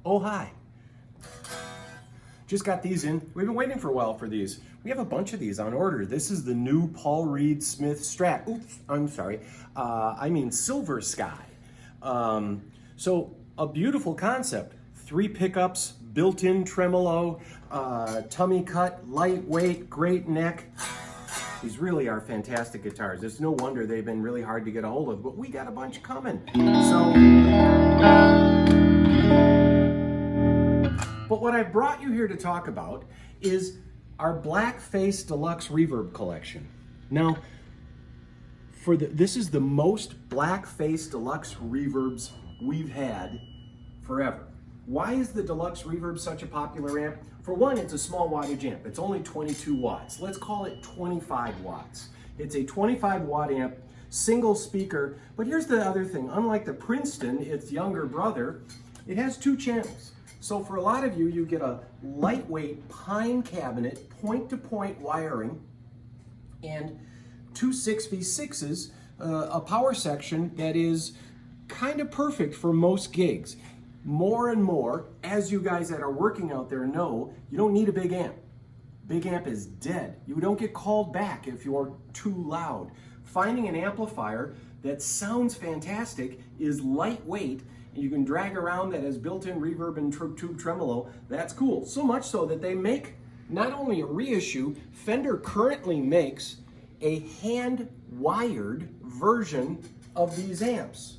Oh, hi. Just got these in. We've been waiting for a while for these. We have a bunch of these on order. This is the new Paul Reed Smith Strat. Oops, I'm sorry. I mean Silver Sky. So a beautiful concept. 3 pickups, built-in tremolo, tummy cut, lightweight, great neck. These really are fantastic guitars. It's no wonder they've been really hard to get a hold of, but we got a bunch coming. But what I brought you here to talk about is our Blackface Deluxe Reverb collection. Now, this is the most Blackface Deluxe Reverbs we've had forever. Why is the Deluxe Reverb such a popular amp? For one, it's a small wattage amp. It's only 22 watts. Let's call it 25 watts. It's a 25 watt amp, single speaker. But here's the other thing. Unlike the Princeton, its younger brother, it has 2 channels. So for a lot of you, you get a lightweight pine cabinet, point-to-point wiring, and 2 6v6s, a power section that is kind of perfect for most gigs. More and more, as you guys that are working out there know, you don't need a big amp. Big amp is dead. You don't get called back if you're too loud. Finding an amplifier that sounds fantastic, is lightweight, and you can drag around, that has built-in reverb and tube tremolo, that's cool. So much so that they make not only a reissue, Fender currently makes a hand-wired version of these amps.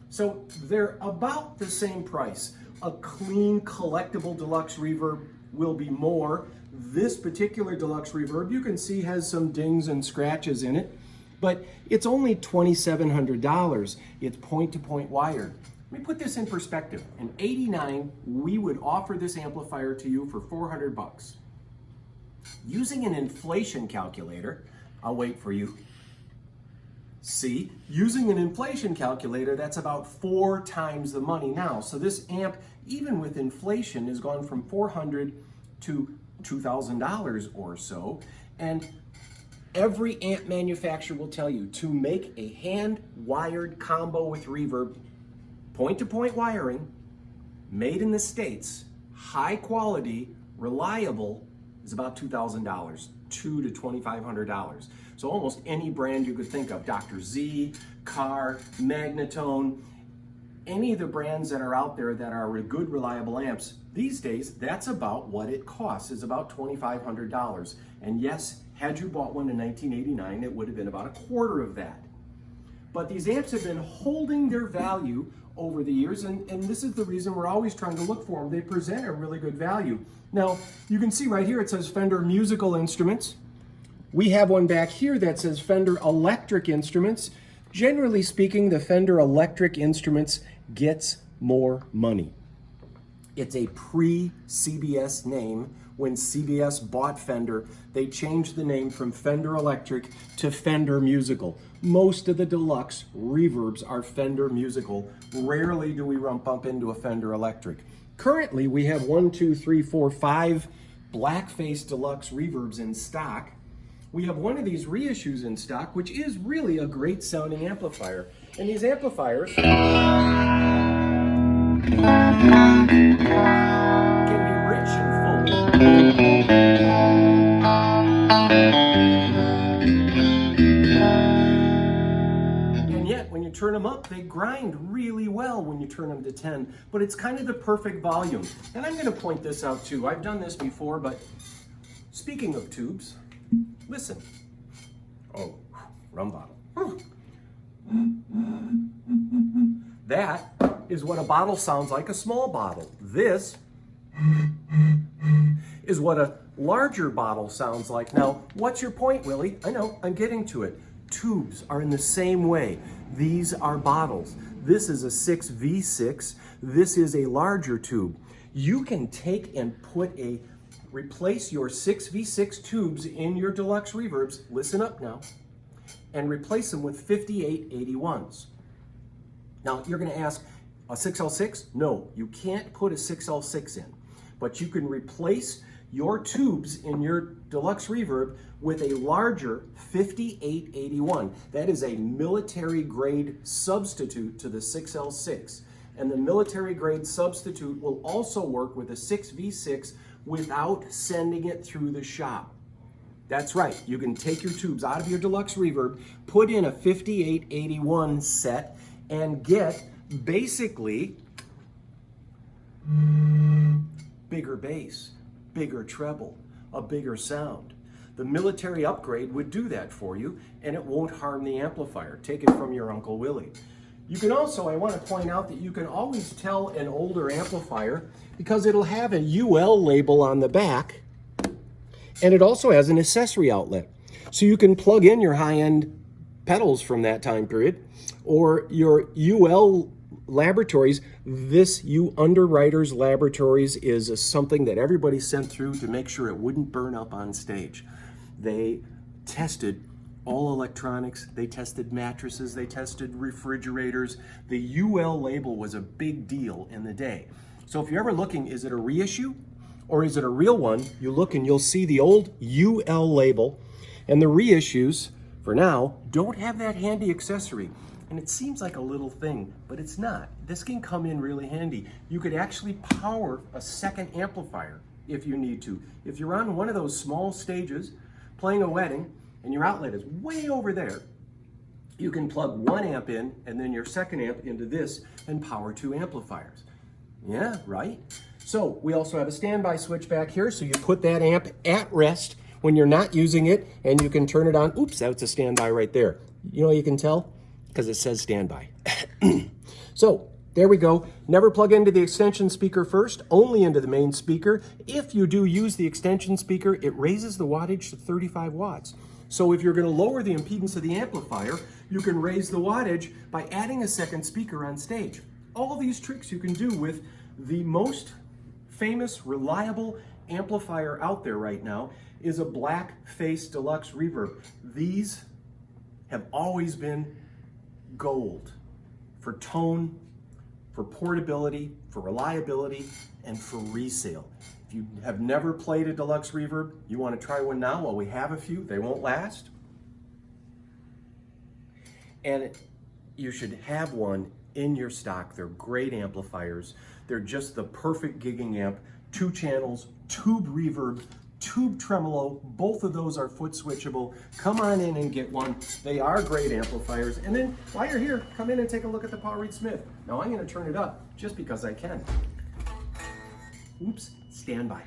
So they're about the same price. A clean, collectible Deluxe Reverb will be more. This particular Deluxe Reverb, you can see, has some dings and scratches in it, but it's only $2,700. It's point-to-point wired. Let me put this in perspective. In '89, we would offer this amplifier to you for 400 bucks. Using an inflation calculator, I'll wait for you. See, using an inflation calculator, that's about 4 times the money now. So this amp, even with inflation, has gone from $400 to $2,000 or so. And every amp manufacturer will tell you to make a hand-wired combo with reverb, point-to-point wiring, made in the States, high quality, reliable, is about $2,000, $2,000 to $2,500. So almost any brand you could think of, Dr. Z, Carr, Magnatone, any of the brands that are out there that are good, reliable amps, these days, that's about what it costs, is about $2,500. And yes, had you bought one in 1989, it would have been about a quarter of that. But these amps have been holding their value over the years, and this is the reason we're always trying to look for them. They present a really good value. Now, you can see right here it says Fender Musical Instruments. We have one back here that says Fender Electric Instruments. Generally speaking, the Fender Electric Instruments gets more money. It's a pre-CBS name. When CBS bought Fender, they changed the name from Fender Electric to Fender Musical. Most of the Deluxe Reverbs are Fender Musical. Rarely do we bump into a Fender Electric. Currently, we have 5 Blackface Deluxe Reverbs in stock. We have one of these reissues in stock, which is really a great sounding amplifier. And these amplifiers can be rich and full. And yet, when you turn them up, they grind really well when you turn them to 10, but it's kind of the perfect volume. And I'm going to point this out too. I've done this before, but speaking of tubes, listen. Oh, rum bottle. That is what a bottle sounds like, a small bottle. This is what a larger bottle sounds like. Now, what's your point, Willie? I know, I'm getting to it. Tubes are in the same way. These are bottles. This is a 6v6. This is a larger tube. You can take and replace your 6v6 tubes in your Deluxe Reverbs, listen up now, and replace them with 5881s. Now, you're gonna ask, a 6L6? No, you can't put a 6L6 in, but you can replace your tubes in your Deluxe Reverb with a larger 5881. That is a military grade substitute to the 6L6. And the military grade substitute will also work with a 6V6 without sending it through the shop. That's right, you can take your tubes out of your Deluxe Reverb, put in a 5881 set, and get basically bigger bass, bigger treble, a bigger sound. The military upgrade would do that for you, and it won't harm the amplifier. Take it from your Uncle Willie. You can also, I want to point out that you can always tell an older amplifier because it'll have a UL label on the back, and it also has an accessory outlet. So you can plug in your high-end pedals from that time period, or your UL laboratories. This Underwriters Laboratories is something that everybody sent through to make sure it wouldn't burn up on stage. They tested all electronics, they tested mattresses, they tested refrigerators. The UL label was a big deal in the day. So if you're ever looking, is it a reissue or is it a real one? You look and you'll see the old UL label, and the reissues, for now, don't have that handy accessory. And it seems like a little thing, but it's not. This can come in really handy. You could actually power a second amplifier if you need to. If you're on one of those small stages playing a wedding and your outlet is way over there, you can plug one amp in and then your second amp into this and power two amplifiers. Yeah, right? So we also have a standby switch back here, so you put that amp at rest when you're not using it, and you can turn it on. Oops, that's a standby right there. You know you can tell? Because it says standby. So there we go. Never plug into the extension speaker first, only into the main speaker. If you do use the extension speaker, it raises the wattage to 35 watts. So if you're going to lower the impedance of the amplifier, you can raise the wattage by adding a second speaker on stage. All these tricks you can do with the most famous, reliable amplifier out there right now is a black face Deluxe Reverb. These have always been gold for tone, for portability, for reliability, and for resale. If you have never played a Deluxe Reverb, you want to try one now. Well, we have a few. They won't last. And you should have one in your stock. They're great amplifiers. They're just the perfect gigging amp. 2 channels, tube reverb, tube tremolo. Both of those are foot switchable. Come on in and get one. They are great amplifiers. And then while you're here, come in and take a look at the Paul Reed Smith. Now I'm going to turn it up just because I can. Oops, stand by.